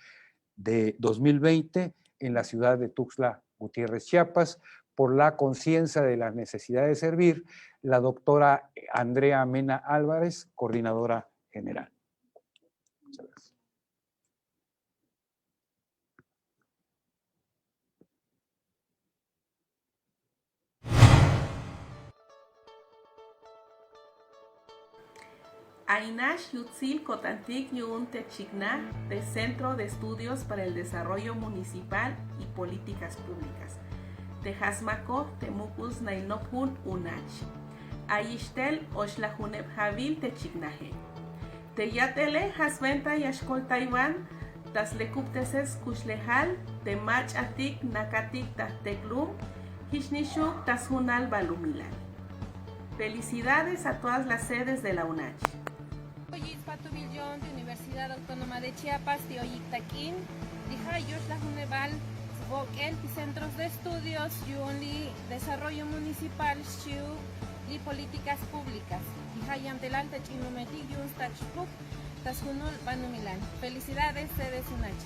de 2020 en la ciudad de Tuxtla Gutiérrez, Chiapas, por la conciencia de la necesidad de servir, la doctora Andrea Mena Álvarez, coordinadora general. Muchas gracias. Ainash Yutzil Cotantic Yun Techigna, del Centro de Estudios para el Desarrollo Municipal y Políticas Públicas. Tejasmaco Temucus Nainopun Unach. Aishtel Oshlahuneb Javil Techignaje. Teyatele Hasventa Yashkol Taiwan, Taslecupteses Kushlehal, Temach Atik Nakatik Tateklum, Hishnishuk Tashunal Balumilan. Felicidades a todas las sedes de la UNACH. De Universidad Autónoma de Chiapas, Tioyictaquín, Dijayos, La Juneval, Boquel, Centros de Estudios, Yunli, Desarrollo Municipal, Shiu, y Políticas Públicas, Dijayan del Alta Chinumeti, Yun, Tachpuk, Tashunul, Banumilan. Felicidades, sedes UNACH.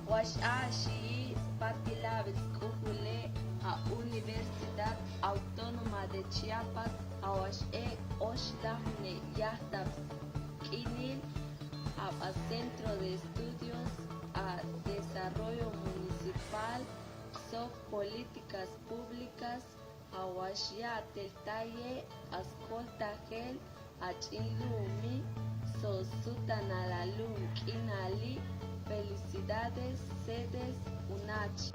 Washashi, Patilavis, Kuhule, a Universidad Autónoma de Chiapas, Awashe, Oshlahne, Yahtab, Kinil, a Centro de Estudios a Desarrollo Municipal, SOC Políticas Públicas, Awashya Teltaye, Ascolta Gel, Achinlumi, Sosutanalalu, Kinali. Felicidades, sedes UNACH.